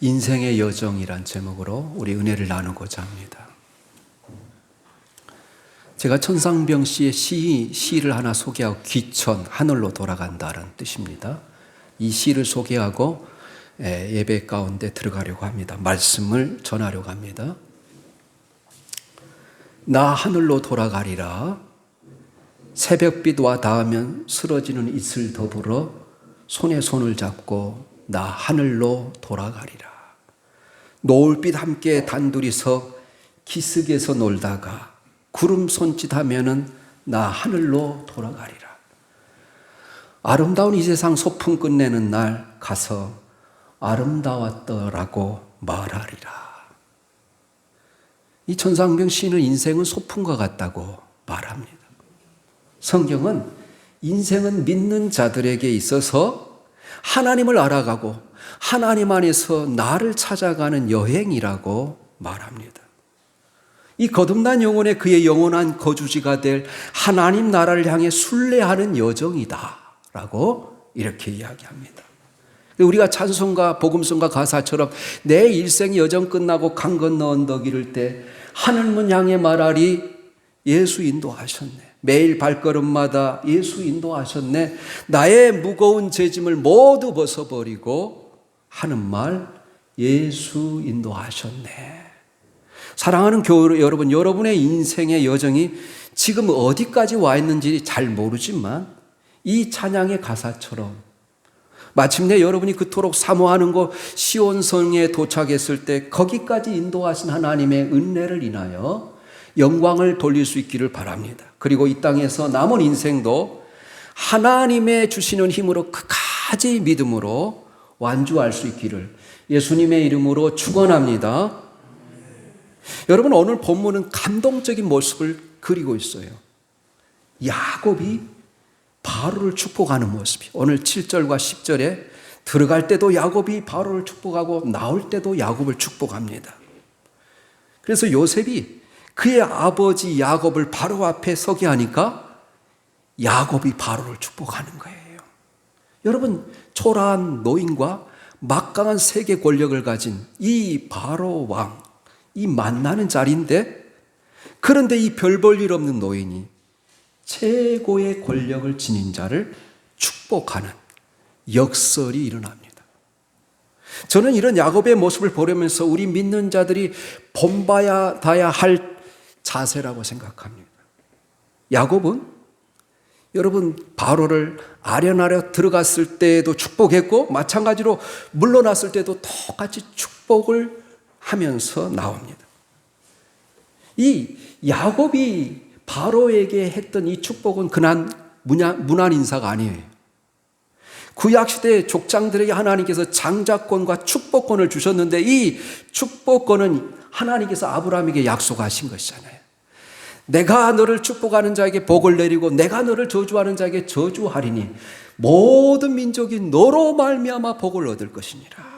인생의 여정이란 제목으로 우리 은혜를 나누고자 합니다. 제가 천상병 씨의 시를 하나 소개하고 귀천, 하늘로 돌아간다는 뜻입니다. 이 시를 소개하고 예배 가운데 들어가려고 합니다. 말씀을 전하려고 합니다. 나 하늘로 돌아가리라. 새벽빛 와 닿으면 쓰러지는 이슬 더불어 손에 손을 잡고 나 하늘로 돌아가리라. 노을빛 함께 단둘이서 기슭에서 놀다가 구름 손짓하면은 나 하늘로 돌아가리라. 아름다운 이 세상 소풍 끝내는 날 가서 아름다웠더라고 말하리라. 이 천상병 시인은 인생은 소풍과 같다고 말합니다. 성경은 인생은 믿는 자들에게 있어서 하나님을 알아가고 하나님 안에서 나를 찾아가는 여행이라고 말합니다. 이 거듭난 영혼의 그의 영원한 거주지가 될 하나님 나라를 향해 순례하는 여정이다 라고 이렇게 이야기합니다. 우리가 찬송가 복음성가 가사처럼 내 일생 여정 끝나고 강 건너 언덕 이를 때 하늘문 향해 말하리 예수 인도하셨네. 매일 발걸음마다 예수 인도하셨네. 나의 무거운 죄짐을 모두 벗어버리고 하는 말 예수 인도하셨네. 사랑하는 교우 여러분, 여러분의 인생의 여정이 지금 어디까지 와 있는지 잘 모르지만 이 찬양의 가사처럼 마침내 여러분이 그토록 사모하는 곳 시온성에 도착했을 때 거기까지 인도하신 하나님의 은혜를 인하여 영광을 돌릴 수 있기를 바랍니다. 그리고 이 땅에서 남은 인생도 하나님의 주시는 힘으로 끝까지 믿음으로 완주할 수 있기를 예수님의 이름으로 축원합니다. 여러분, 오늘 본문은 감동적인 모습을 그리고 있어요. 야곱이 바로를 축복하는 모습이 오늘 7절과 10절에 들어갈 때도 야곱이 바로를 축복하고 나올 때도 야곱을 축복합니다. 그래서 요셉이 그의 아버지 야곱을 바로 앞에 서게 하니까 야곱이 바로를 축복하는 거예요. 여러분, 초라한 노인과 막강한 세계 권력을 가진 이 바로 왕, 이 만나는 자리인데, 그런데 이 별 볼 일 없는 노인이 최고의 권력을 지닌 자를 축복하는 역설이 일어납니다. 저는 이런 야곱의 모습을 보려면서 우리 믿는 자들이 본받아야 할 자세라고 생각합니다. 야곱은 여러분 바로를 아련하려 들어갔을 때에도 축복했고 마찬가지로 물러났을 때도 똑같이 축복을 하면서 나옵니다. 이 야곱이 바로에게 했던 이 축복은 그냥 무난 인사가 아니에요. 구약시대 족장들에게 하나님께서 장자권과 축복권을 주셨는데 이 축복권은 하나님께서 아브라함에게 약속하신 것이잖아요. 내가 너를 축복하는 자에게 복을 내리고 내가 너를 저주하는 자에게 저주하리니 모든 민족이 너로 말미암아 복을 얻을 것이니라.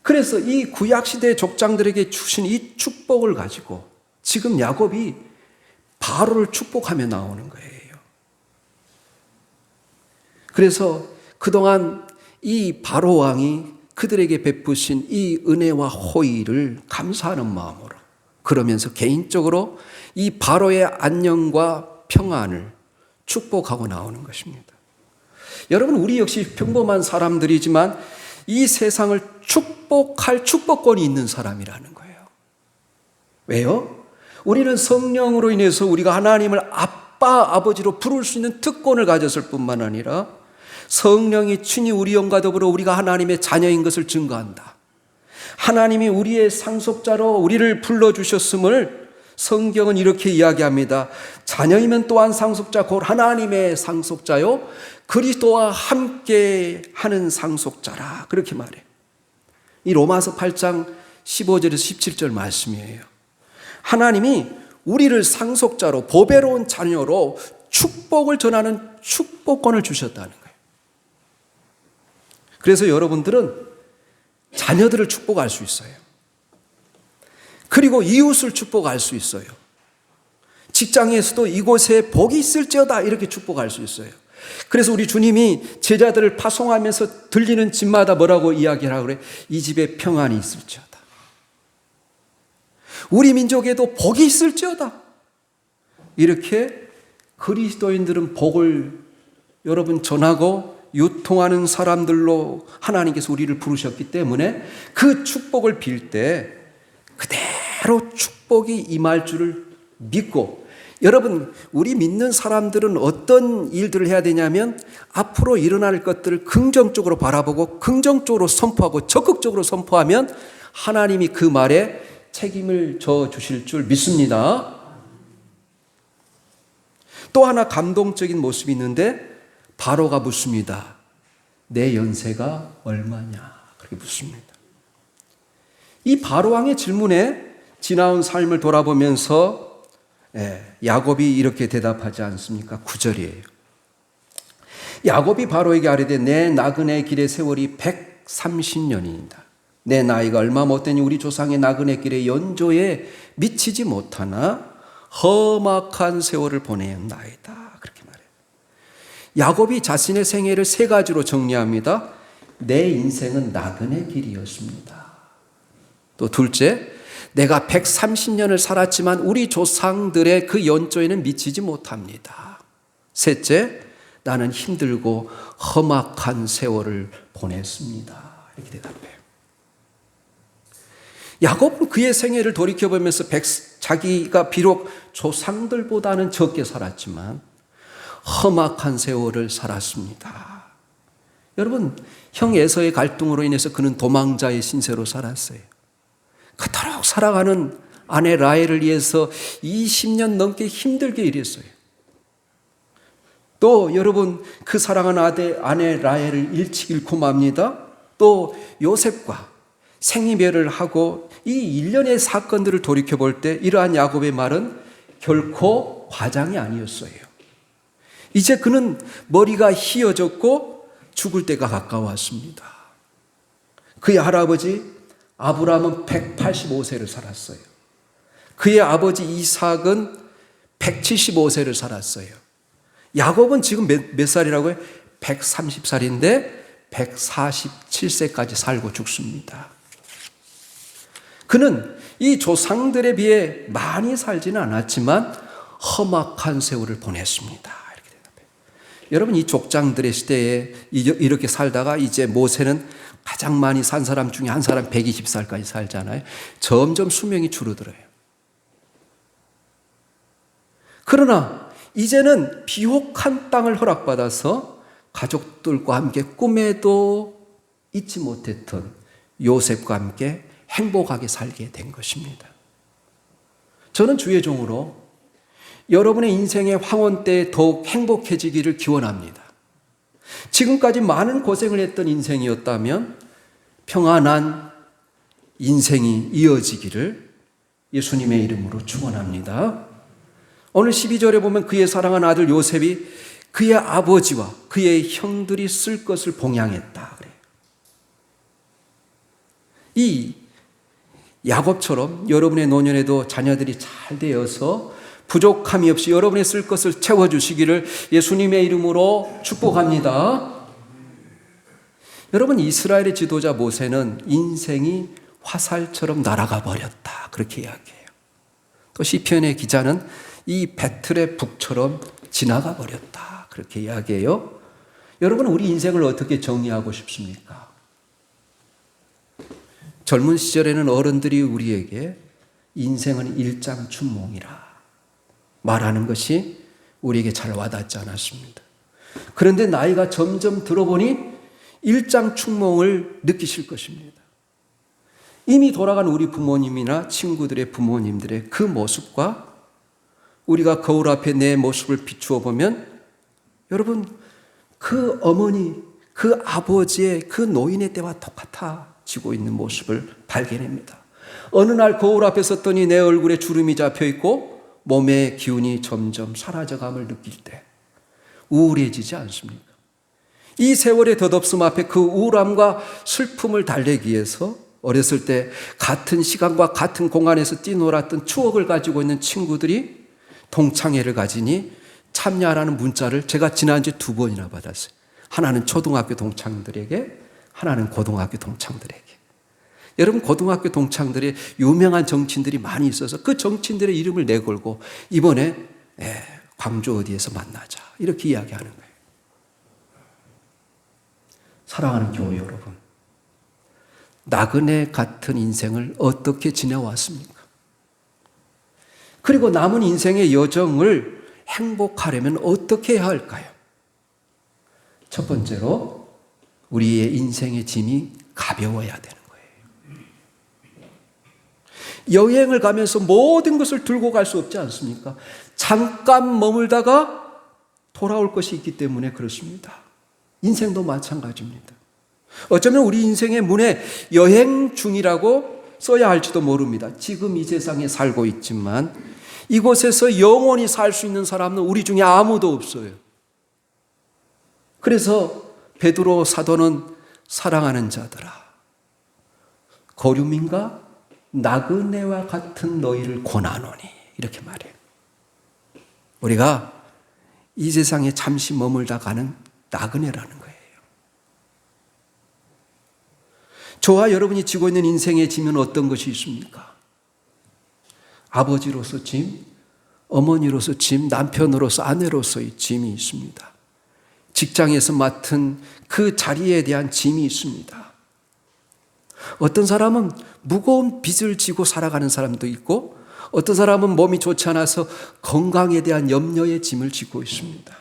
그래서 이 구약시대 족장들에게 주신 이 축복을 가지고 지금 야곱이 바로를 축복하며 나오는 거예요. 그래서 그동안 이 바로 왕이 그들에게 베푸신 이 은혜와 호의를 감사하는 마음으로, 그러면서 개인적으로 이 바로의 안녕과 평안을 축복하고 나오는 것입니다. 여러분, 우리 역시 평범한 사람들이지만 이 세상을 축복할 축복권이 있는 사람이라는 거예요. 왜요? 우리는 성령으로 인해서 우리가 하나님을 아빠, 아버지로 부를 수 있는 특권을 가졌을 뿐만 아니라 성령이 친히 우리 영과 더불어 우리가 하나님의 자녀인 것을 증거한다. 하나님이 우리의 상속자로 우리를 불러주셨음을 성경은 이렇게 이야기합니다. 자녀이면 또한 상속자, 곧 하나님의 상속자요 그리스도와 함께 하는 상속자라, 그렇게 말해요. 이 로마서 8장 15절에서 17절 말씀이에요. 하나님이 우리를 상속자로 보배로운 자녀로 축복을 전하는 축복권을 주셨다는 거예요. 그래서 여러분들은 자녀들을 축복할 수 있어요. 그리고 이웃을 축복할 수 있어요. 직장에서도 이곳에 복이 있을지어다 이렇게 축복할 수 있어요. 그래서 우리 주님이 제자들을 파송하면서 들리는 집마다 뭐라고 이야기하라고 그래? 이 집에 평안이 있을지어다. 우리 민족에도 복이 있을지어다. 이렇게 그리스도인들은 복을 여러분 전하고 유통하는 사람들로 하나님께서 우리를 부르셨기 때문에 그 축복을 빌 때 그대로 축복이 임할 줄을 믿고, 여러분 우리 믿는 사람들은 어떤 일들을 해야 되냐면 앞으로 일어날 것들을 긍정적으로 바라보고 긍정적으로 선포하고 적극적으로 선포하면 하나님이 그 말에 책임을 져 주실 줄 믿습니다. 또 하나 감동적인 모습이 있는데 바로가 묻습니다. 내 연세가 얼마냐? 그렇게 묻습니다. 이 바로왕의 질문에 지나온 삶을 돌아보면서 야곱이 이렇게 대답하지 않습니까? 9절이에요. 야곱이 바로에게 아뢰되 내 나그네 길의 세월이 130년이다. 내 나이가 얼마 못되니 우리 조상의 나그네 길의 연조에 미치지 못하나 험악한 세월을 보내었나이다. 그렇게 말해요. 야곱이 자신의 생애를 세 가지로 정리합니다. 내 인생은 나그네 길이었습니다. 또 둘째, 내가 130년을 살았지만 우리 조상들의 그 연조에는 미치지 못합니다. 셋째, 나는 힘들고 험악한 세월을 보냈습니다. 이렇게 대답해요. 야곱은 그의 생애를 돌이켜보면서 자기가 비록 조상들보다는 적게 살았지만 험악한 세월을 살았습니다. 여러분, 형 에서의 갈등으로 인해서 그는 도망자의 신세로 살았어요. 그토록 사랑하는 아내 라헬을 위해서 20년 넘게 힘들게 일했어요. 또 여러분, 그 사랑하는 아내 라헬을 일찍 잃고 맙니다. 또 요셉과 생이별을 하고 이 일련의 사건들을 돌이켜볼 때 이러한 야곱의 말은 결코 과장이 아니었어요. 이제 그는 머리가 휘어졌고 죽을 때가 가까웠습니다. 그의 할아버지 아브라함은 185세를 살았어요. 그의 아버지 이삭은 175세를 살았어요. 야곱은 지금 몇 살이라고요? 130살인데 147세까지 살고 죽습니다. 그는 이 조상들에 비해 많이 살지는 않았지만 험악한 세월을 보냈습니다. 이렇게 대답해요. 여러분, 이 족장들의 시대에 이렇게 살다가 이제 모세는 가장 많이 산 사람 중에 한 사람 120살까지 살잖아요. 점점 수명이 줄어들어요. 그러나 이제는 비옥한 땅을 허락받아서 가족들과 함께 꿈에도 잊지 못했던 요셉과 함께 행복하게 살게 된 것입니다. 저는 주의 종으로 여러분의 인생의 황혼 때에 더욱 행복해지기를 기원합니다. 지금까지 많은 고생을 했던 인생이었다면 평안한 인생이 이어지기를 예수님의 이름으로 축원합니다. 오늘 12절에 보면 그의 사랑하는 아들 요셉이 그의 아버지와 그의 형들이 쓸 것을 봉양했다 그래요. 이 야곱처럼 여러분의 노년에도 자녀들이 잘 되어서 부족함이 없이 여러분의 쓸 것을 채워주시기를 예수님의 이름으로 축복합니다. 여러분, 이스라엘의 지도자 모세는 인생이 화살처럼 날아가 버렸다 그렇게 이야기해요. 또 시편의 기자는 이 배틀의 북처럼 지나가 버렸다 그렇게 이야기해요. 여러분, 우리 인생을 어떻게 정리하고 싶습니까? 젊은 시절에는 어른들이 우리에게 인생은 일장춘몽이라 말하는 것이 우리에게 잘 와닿지 않았습니다. 그런데 나이가 점점 들어보니 일장춘몽을 느끼실 것입니다. 이미 돌아간 우리 부모님이나 친구들의 부모님들의 그 모습과 우리가 거울 앞에 내 모습을 비추어 보면 여러분, 그 어머니, 그 아버지의 그 노인의 때와 똑같아지고 있는 모습을 발견합니다. 어느 날 거울 앞에 섰더니 내 얼굴에 주름이 잡혀 있고 몸의 기운이 점점 사라져감을 느낄 때 우울해지지 않습니까? 이 세월의 덧없음 앞에 그 우울함과 슬픔을 달래기 위해서 어렸을 때 같은 시간과 같은 공간에서 뛰놀았던 추억을 가지고 있는 친구들이 동창회를 가지니 참여하라는 문자를 제가 지난주에 2번이나 받았어요. 하나는 초등학교 동창들에게, 하나는 고등학교 동창들에게. 여러분, 고등학교 동창들의 유명한 정치인들이 많이 있어서 그 정치인들의 이름을 내걸고 이번에 광주 어디에서 만나자 이렇게 이야기하는 거예요. 사랑하는 교회 여러분, 나그네 같은 인생을 어떻게 지내왔습니까? 그리고 남은 인생의 여정을 행복하려면 어떻게 해야 할까요? 첫 번째로 우리의 인생의 짐이 가벼워야 되는 거예요. 여행을 가면서 모든 것을 들고 갈 수 없지 않습니까? 잠깐 머물다가 돌아올 것이 있기 때문에 그렇습니다. 인생도 마찬가지입니다. 어쩌면 우리 인생의 문에 여행 중이라고 써야 할지도 모릅니다. 지금 이 세상에 살고 있지만 이곳에서 영원히 살 수 있는 사람은 우리 중에 아무도 없어요. 그래서 베드로 사도는 사랑하는 자들아, 거류민과 나그네와 같은 너희를 권하노니 이렇게 말해요. 우리가 이 세상에 잠시 머물다 가는 나그네라는 거예요. 저와 여러분이 지고 있는 인생의 짐은 어떤 것이 있습니까? 아버지로서 짐, 어머니로서 짐, 남편으로서 아내로서의 짐이 있습니다. 직장에서 맡은 그 자리에 대한 짐이 있습니다. 어떤 사람은 무거운 빚을 지고 살아가는 사람도 있고 어떤 사람은 몸이 좋지 않아서 건강에 대한 염려의 짐을 지고 있습니다.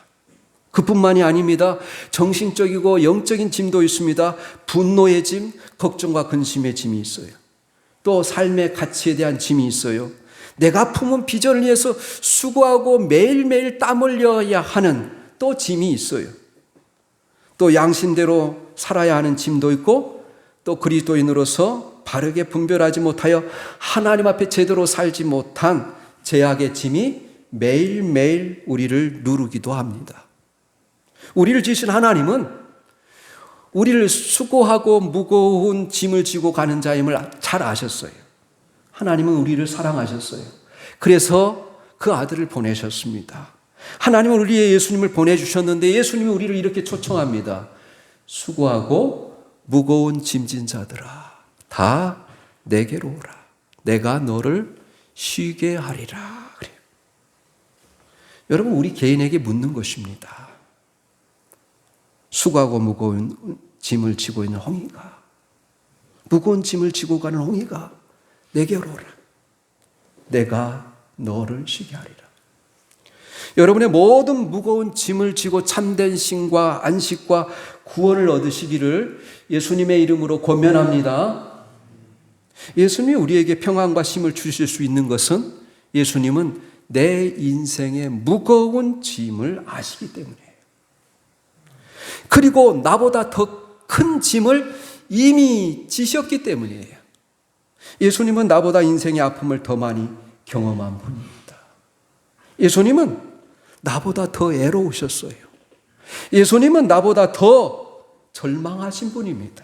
그뿐만이 아닙니다. 정신적이고 영적인 짐도 있습니다. 분노의 짐, 걱정과 근심의 짐이 있어요. 또 삶의 가치에 대한 짐이 있어요. 내가 품은 비전을 위해서 수고하고 매일매일 땀 흘려야 하는 또 짐이 있어요. 또 양심대로 살아야 하는 짐도 있고 또 그리스도인으로서 바르게 분별하지 못하여 하나님 앞에 제대로 살지 못한 죄악의 짐이 매일매일 우리를 누르기도 합니다. 우리를 지으신 하나님은 우리를 수고하고 무거운 짐을 지고 가는 자임을 잘 아셨어요. 하나님은 우리를 사랑하셨어요. 그래서 그 아들을 보내셨습니다. 하나님은 우리의 예수님을 보내주셨는데 예수님이 우리를 이렇게 초청합니다. 수고하고 무거운 짐진 자들아, 다 내게로 오라. 내가 너를 쉬게 하리라. 그래요. 여러분, 우리 개인에게 묻는 것입니다. 수고하고 무거운 짐을 지고 있는 홍이가, 무거운 짐을 지고 가는 홍이가 내게로 오라. 내가 너를 쉬게 하리라. 여러분의 모든 무거운 짐을 지고 참된 쉼과 안식과 구원을 얻으시기를 예수님의 이름으로 권면합니다. 예수님이 우리에게 평안과 쉼을 주실 수 있는 것은 예수님은 내 인생의 무거운 짐을 아시기 때문이에요. 그리고 나보다 더 큰 짐을 이미 지셨기 때문이에요. 예수님은 나보다 인생의 아픔을 더 많이 경험한 분입니다. 예수님은 나보다 더 애로우셨어요. 예수님은 나보다 더 절망하신 분입니다.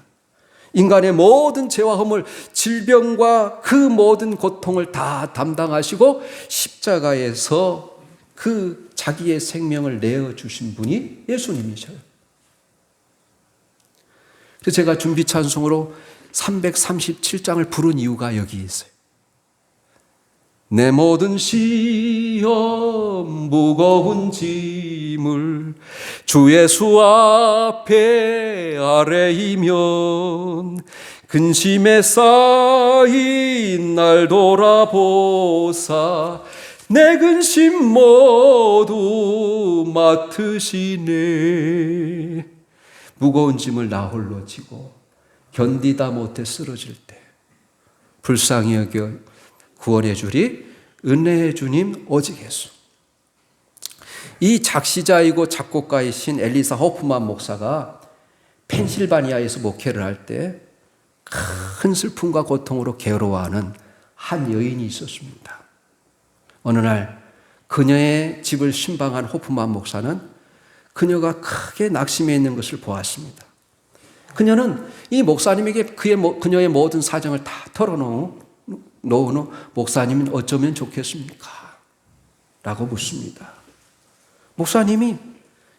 인간의 모든 죄와 허물, 질병과 그 모든 고통을 다 담당하시고 십자가에서 그 자기의 생명을 내어주신 분이 예수님이셔요. 그래서 제가 준비 찬송으로 337장을 부른 이유가 여기 있어요. 내 모든 시험 무거운 짐을 주 예수 앞에 아뢰이면 근심에 쌓인 날 돌아보사 내 근심 모두 맡으시네. 무거운 짐을 나 홀로 지고 견디다 못해 쓰러질 때 불쌍히 여겨 구원해 주리 은혜의 주님 오직 예수. 이 작시자이고 작곡가이신 엘리사 호프만 목사가 펜실바니아에서 목회를 할 때 큰 슬픔과 고통으로 괴로워하는 한 여인이 있었습니다. 어느 날 그녀의 집을 신방한 호프만 목사는 그녀가 크게 낙심해 있는 것을 보았습니다. 그녀는 이 목사님에게 그녀의 모든 사정을 다 털어놓은 후 목사님은 어쩌면 좋겠습니까? 라고 묻습니다. 목사님이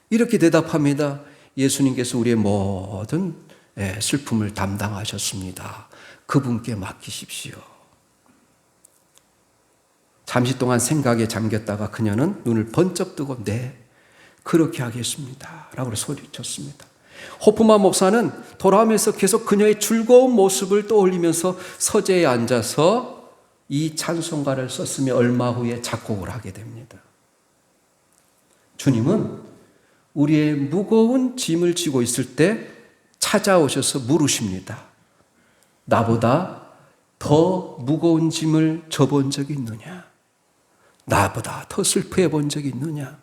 이렇게 대답합니다. 예수님께서 우리의 모든 슬픔을 담당하셨습니다. 그분께 맡기십시오. 잠시 동안 생각에 잠겼다가 그녀는 눈을 번쩍 뜨고 네, 그렇게 하겠습니다 라고 소리쳤습니다. 호프만 목사는 돌아오면서 계속 그녀의 즐거운 모습을 떠올리면서 서재에 앉아서 이 찬송가를 썼으며 얼마 후에 작곡을 하게 됩니다. 주님은 우리의 무거운 짐을 지고 있을 때 찾아오셔서 물으십니다. 나보다 더 무거운 짐을 져본 적이 있느냐? 나보다 더 슬퍼해 본 적이 있느냐?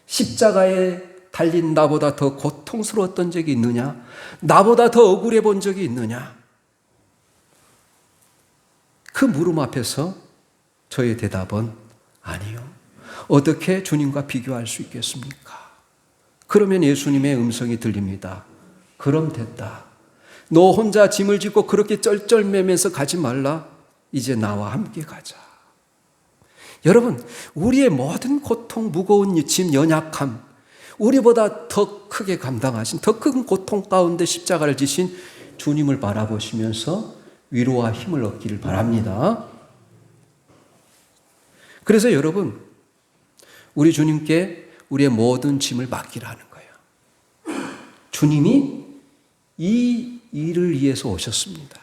십자가에 달린 나보다 더 고통스러웠던 적이 있느냐? 나보다 더 억울해 본 적이 있느냐? 그 물음 앞에서 저의 대답은 아니요. 어떻게 주님과 비교할 수 있겠습니까? 그러면 예수님의 음성이 들립니다. 그럼 됐다. 너 혼자 짐을 짓고 그렇게 쩔쩔매면서 가지 말라. 이제 나와 함께 가자. 여러분, 우리의 모든 고통, 무거운 짐, 연약함, 우리보다 더 크게 감당하신, 더 큰 고통 가운데 십자가를 지신 주님을 바라보시면서 위로와 힘을 얻기를 바랍니다. 그래서 여러분, 우리 주님께 우리의 모든 짐을 맡기라는 거예요. 주님이 이 일을 위해서 오셨습니다.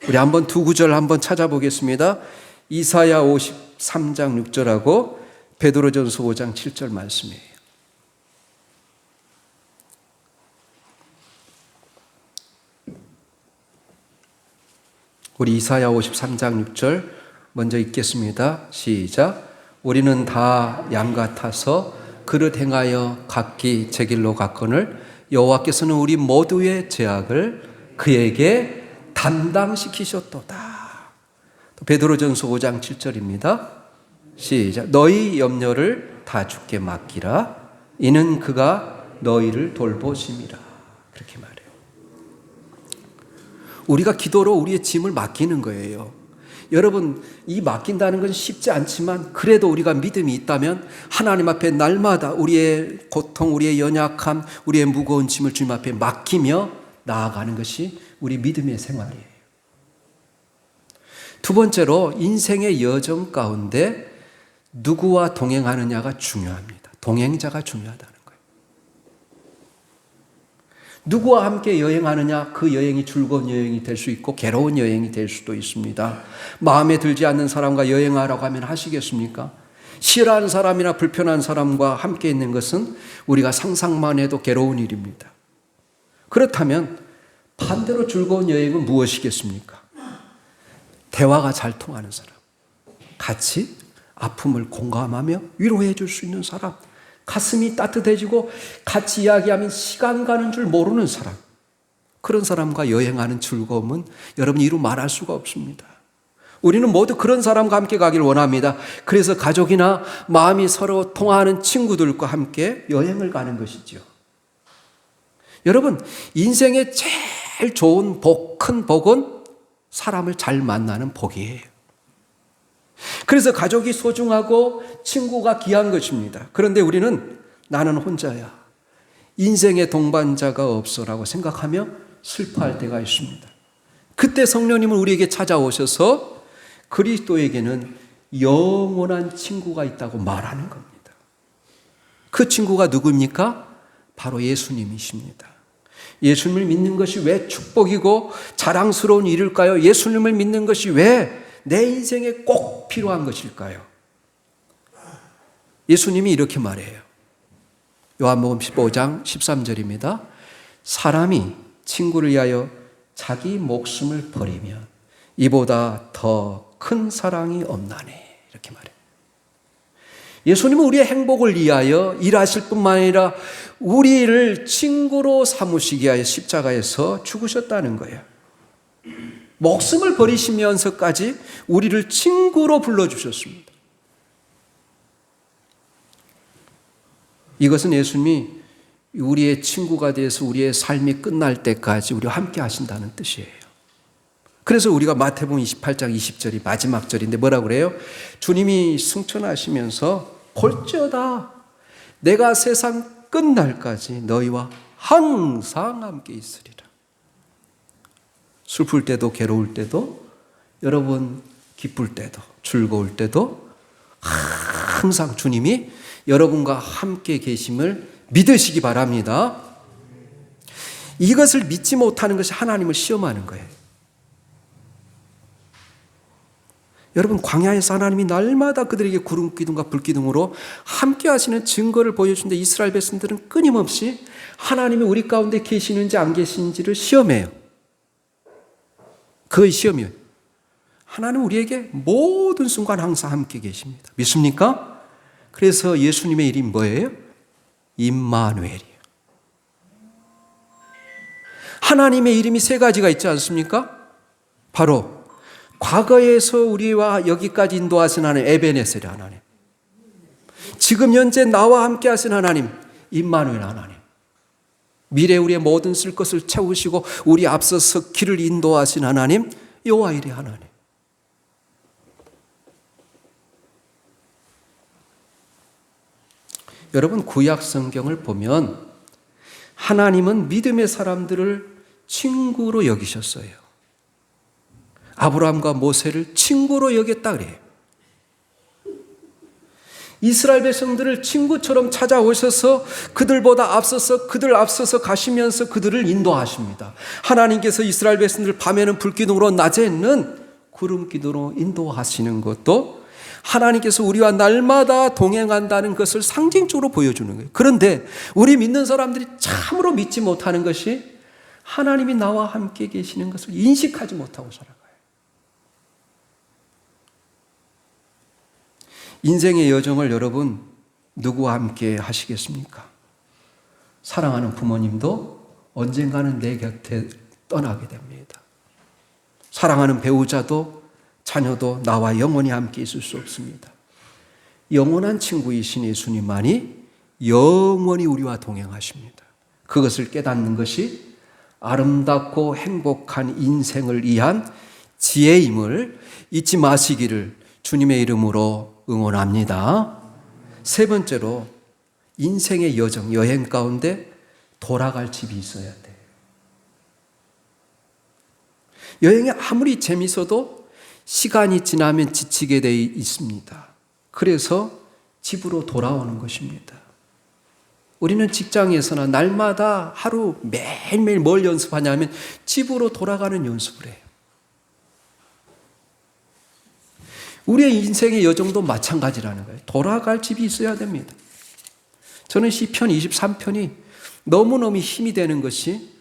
우리 한번 두 구절 한번 찾아보겠습니다. 이사야 53장 6절하고 베드로전서 5장 7절 말씀이에요. 우리 이사야 53장 6절 먼저 읽겠습니다. 시작. 우리는 다 양 같아서 그릇 행하여 각기 제 길로 갔거늘 여호와께서는 우리 모두의 죄악을 그에게 담당시키셨도다. 베드로전서 5장 7절입니다. 시작. 너희 염려를 다 주께 맡기라. 이는 그가 너희를 돌보심이라. 그렇게 말해요. 우리가 기도로 우리의 짐을 맡기는 거예요. 여러분, 이 맡긴다는 건 쉽지 않지만 그래도 우리가 믿음이 있다면 하나님 앞에 날마다 우리의 고통, 우리의 연약함, 우리의 무거운 짐을 주님 앞에 맡기며 나아가는 것이 우리 믿음의 생활이에요. 두 번째로 인생의 여정 가운데 누구와 동행하느냐가 중요합니다. 동행자가 중요하다는 거예요. 누구와 함께 여행하느냐, 그 여행이 즐거운 여행이 될 수 있고 괴로운 여행이 될 수도 있습니다. 마음에 들지 않는 사람과 여행하라고 하면 하시겠습니까? 싫어하는 사람이나 불편한 사람과 함께 있는 것은 우리가 상상만 해도 괴로운 일입니다. 그렇다면 반대로 즐거운 여행은 무엇이겠습니까? 대화가 잘 통하는 사람, 같이 아픔을 공감하며 위로해 줄 수 있는 사람, 가슴이 따뜻해지고 같이 이야기하면 시간 가는 줄 모르는 사람, 그런 사람과 여행하는 즐거움은 여러분 이루 말할 수가 없습니다. 우리는 모두 그런 사람과 함께 가길 원합니다. 그래서 가족이나 마음이 서로 통하는 친구들과 함께 여행을 가는 것이죠. 여러분, 인생의 제일 좋은 복, 큰 복은 사람을 잘 만나는 복이에요. 그래서 가족이 소중하고 친구가 귀한 것입니다. 그런데 우리는 나는 혼자야, 인생의 동반자가 없어라고 생각하며 슬퍼할 때가 있습니다. 그때 성령님은 우리에게 찾아오셔서 그리스도에게는 영원한 친구가 있다고 말하는 겁니다. 그 친구가 누구입니까? 바로 예수님이십니다. 예수님을 믿는 것이 왜 축복이고 자랑스러운 일일까요? 예수님을 믿는 것이 왜 내 인생에 꼭 필요한 것일까요? 예수님이 이렇게 말해요. 요한복음 15장 13절입니다. 사람이 친구를 위하여 자기 목숨을 버리면 이보다 더 큰 사랑이 없나니. 이렇게 말해요. 예수님은 우리의 행복을 위하여 일하실 뿐만 아니라 우리를 친구로 삼으시기 위하여 십자가에서 죽으셨다는 거예요. 목숨을 버리시면서까지 우리를 친구로 불러주셨습니다. 이것은 예수님이 우리의 친구가 되어서 우리의 삶이 끝날 때까지 우리와 함께 하신다는 뜻이에요. 그래서 우리가 마태복음 28장 20절이 마지막 절인데 뭐라고 그래요? 주님이 승천하시면서 볼지어다 내가 세상 끝날까지 너희와 항상 함께 있으리라. 슬플 때도 괴로울 때도 여러분 기쁠 때도 즐거울 때도 항상 주님이 여러분과 함께 계심을 믿으시기 바랍니다. 이것을 믿지 못하는 것이 하나님을 시험하는 거예요. 여러분 광야에서 하나님이 날마다 그들에게 구름 기둥과 불 기둥으로 함께 하시는 증거를 보여주는데 이스라엘 백성들은 끊임없이 하나님이 우리 가운데 계시는지 안 계시는지를 시험해요. 그의 시험이에요. 하나님은 우리에게 모든 순간 항상 함께 계십니다. 믿습니까? 그래서 예수님의 이름이 뭐예요? 임마누엘이에요. 하나님의 이름이 세 가지가 있지 않습니까? 바로 과거에서 우리와 여기까지 인도하신 하나님 에베네셀의 하나님, 지금 현재 나와 함께 하신 하나님 임마누엘 하나님, 미래 우리의 모든 쓸 것을 채우시고 우리 앞서서 길을 인도하신 하나님 여호와일의 하나님. 여러분 구약 성경을 보면 하나님은 믿음의 사람들을 친구로 여기셨어요. 아브라함과 모세를 친구로 여겼다 그래요. 이스라엘 백성들을 친구처럼 찾아오셔서 그들보다 그들 앞서서 가시면서 그들을 인도하십니다. 하나님께서 이스라엘 백성들 밤에는 불기둥으로 낮에는 구름기둥으로 인도하시는 것도 하나님께서 우리와 날마다 동행한다는 것을 상징적으로 보여주는 거예요. 그런데 우리 믿는 사람들이 참으로 믿지 못하는 것이 하나님이 나와 함께 계시는 것을 인식하지 못하고 살아가요. 인생의 여정을 여러분 누구와 함께 하시겠습니까? 사랑하는 부모님도 언젠가는 내 곁에 떠나게 됩니다. 사랑하는 배우자도 자녀도 나와 영원히 함께 있을 수 없습니다. 영원한 친구이신 예수님만이 영원히 우리와 동행하십니다. 그것을 깨닫는 것이 아름답고 행복한 인생을 위한 지혜임을 잊지 마시기를 주님의 이름으로 응원합니다. 세 번째로 인생의 여행 가운데 돌아갈 집이 있어야 돼요. 여행이 아무리 재밌어도 시간이 지나면 지치게 되어 있습니다. 그래서 집으로 돌아오는 것입니다. 우리는 직장에서나 날마다 하루 매일매일 뭘 연습하냐면 집으로 돌아가는 연습을 해요. 우리의 인생의 여정도 마찬가지라는 거예요. 돌아갈 집이 있어야 됩니다. 저는 시편 23편이 너무너무 힘이 되는 것이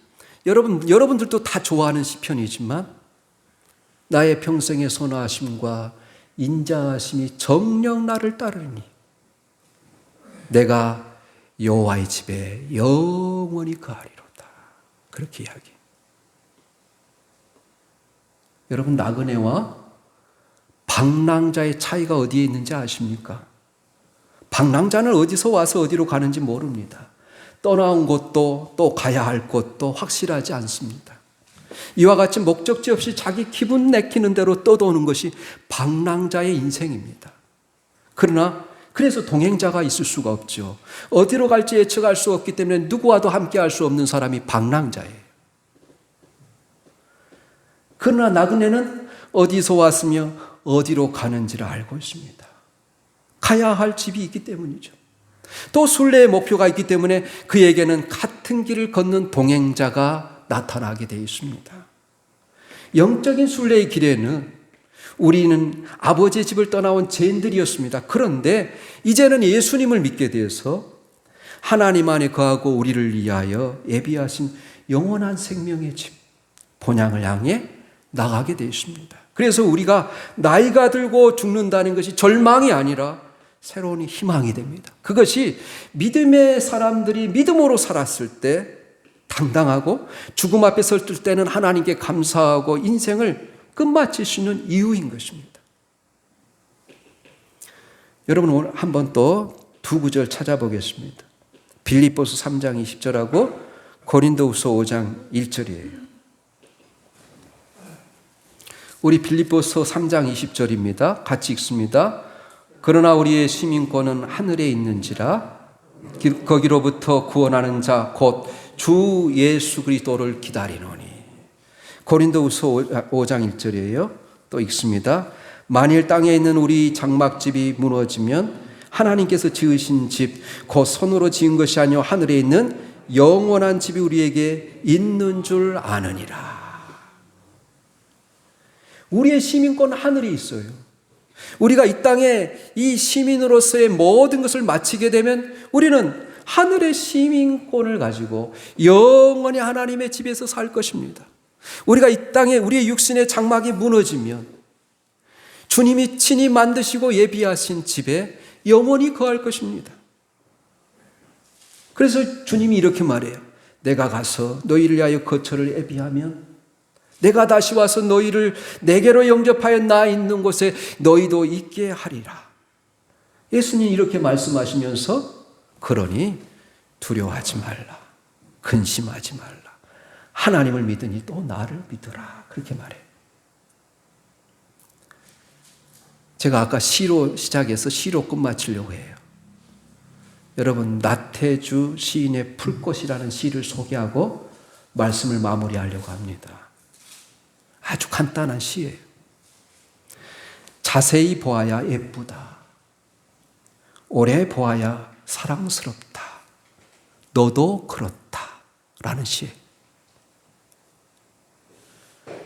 여러분들도 다 좋아하는 시편이지만 나의 평생의 선하심과 인자하심이 정녕 나를 따르니 내가 여호와의 집에 영원히 거하리로다. 그렇게 이야기해요. 여러분 나그네와 방랑자의 차이가 어디에 있는지 아십니까? 방랑자는 어디서 와서 어디로 가는지 모릅니다. 떠나온 곳도 또 가야 할 곳도 확실하지 않습니다. 이와 같이 목적지 없이 자기 기분 내키는 대로 떠도는 것이 방랑자의 인생입니다. 그래서 동행자가 있을 수가 없죠. 어디로 갈지 예측할 수 없기 때문에 누구와도 함께 할 수 없는 사람이 방랑자예요. 그러나 나그네는 어디서 왔으며 어디로 가는지를 알고 있습니다. 가야 할 집이 있기 때문이죠. 또 순례의 목표가 있기 때문에 그에게는 같은 길을 걷는 동행자가 나타나게 되어 있습니다. 영적인 순례의 길에는 우리는 아버지의 집을 떠나온 죄인들이었습니다. 그런데 이제는 예수님을 믿게 되어서 하나님 안에 거하고 우리를 위하여 예비하신 영원한 생명의 집, 본향을 향해 나가게 되어 있습니다. 그래서 우리가 나이가 들고 죽는다는 것이 절망이 아니라 새로운 희망이 됩니다. 그것이 믿음의 사람들이 믿음으로 살았을 때 당당하고 죽음 앞에 설 때는 하나님께 감사하고 인생을 끝마칠 수 있는 이유인 것입니다. 여러분 오늘 한번 또 두 구절 찾아보겠습니다. 빌립보서 3장 20절하고 고린도후서 5장 1절이에요. 우리 빌립보서 3장 20절입니다. 같이 읽습니다. 그러나 우리의 시민권은 하늘에 있는지라 거기로부터 구원하는 자 곧 주 예수 그리스도를 기다리노니. 고린도후서 5장 1절이에요. 또 읽습니다. 만일 땅에 있는 우리 장막집이 무너지면 하나님께서 지으신 집 곧 손으로 지은 것이 아니요 하늘에 있는 영원한 집이 우리에게 있는 줄 아느니라. 우리의 시민권 하늘에 있어요. 우리가 이 땅에 이 시민으로서의 모든 것을 마치게 되면 우리는 하늘의 시민권을 가지고 영원히 하나님의 집에서 살 것입니다. 우리가 이 땅에 우리의 육신의 장막이 무너지면 주님이 친히 만드시고 예비하신 집에 영원히 거할 것입니다. 그래서 주님이 이렇게 말해요. 내가 가서 너희를 위하여 거처를 예비하면 내가 다시 와서 너희를 내게로 영접하여 나 있는 곳에 너희도 있게 하리라. 예수님이 이렇게 말씀하시면서 그러니 두려워하지 말라. 근심하지 말라. 하나님을 믿으니 또 나를 믿으라. 그렇게 말해요. 제가 아까 시로 시작해서 시로 끝마치려고 해요. 여러분, 나태주 시인의 풀꽃이라는 시를 소개하고 말씀을 마무리하려고 합니다. 아주 간단한 시예요. 자세히 보아야 예쁘다. 오래 보아야 사랑스럽다. 너도 그렇다. 라는 시예요.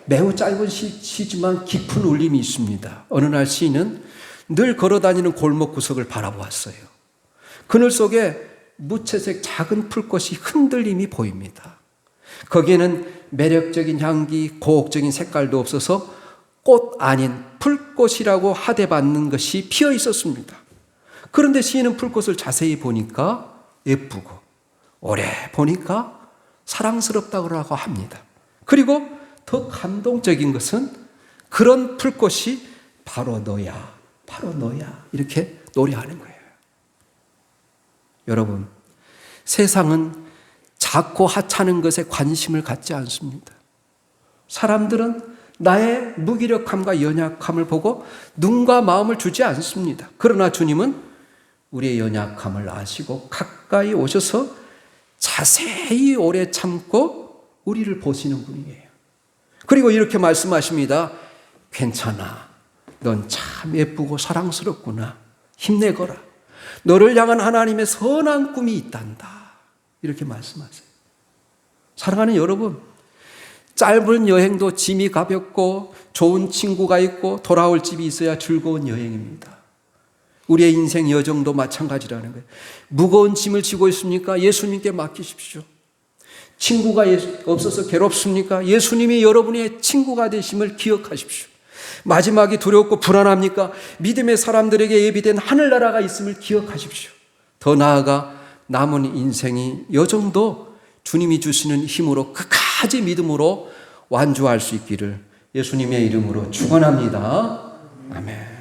매우 짧은 시지만 깊은 울림이 있습니다. 어느 날 시인은 늘 걸어다니는 골목 구석을 바라보았어요. 그늘 속에 무채색 작은 풀꽃이 흔들림이 보입니다. 거기에는 매력적인 향기, 고혹적인 색깔도 없어서 꽃 아닌 풀꽃이라고 하대받는 것이 피어 있었습니다. 그런데 시인은 풀꽃을 자세히 보니까 예쁘고 오래 보니까 사랑스럽다고 합니다. 그리고 더 감동적인 것은 그런 풀꽃이 바로 너야, 바로 너야 이렇게 노래하는 거예요. 여러분, 세상은 작고 하찮은 것에 관심을 갖지 않습니다. 사람들은 나의 무기력함과 연약함을 보고 눈과 마음을 주지 않습니다. 그러나 주님은 우리의 연약함을 아시고 가까이 오셔서 자세히 오래 참고 우리를 보시는 분이에요. 그리고 이렇게 말씀하십니다. 괜찮아. 넌 참 예쁘고 사랑스럽구나. 힘내거라. 너를 향한 하나님의 선한 꿈이 있단다. 이렇게 말씀하세요. 사랑하는 여러분, 짧은 여행도 짐이 가볍고 좋은 친구가 있고 돌아올 집이 있어야 즐거운 여행입니다. 우리의 인생 여정도 마찬가지라는 거예요. 무거운 짐을 지고 있습니까? 예수님께 맡기십시오. 친구가 없어서 괴롭습니까? 예수님이 여러분의 친구가 되심을 기억하십시오. 마지막이 두렵고 불안합니까? 믿음의 사람들에게 예비된 하늘나라가 있음을 기억하십시오. 더 나아가 남은 인생이 여정도 주님이 주시는 힘으로 끝까지 믿음으로 완주할 수 있기를 예수님의 이름으로 축원합니다. 아멘.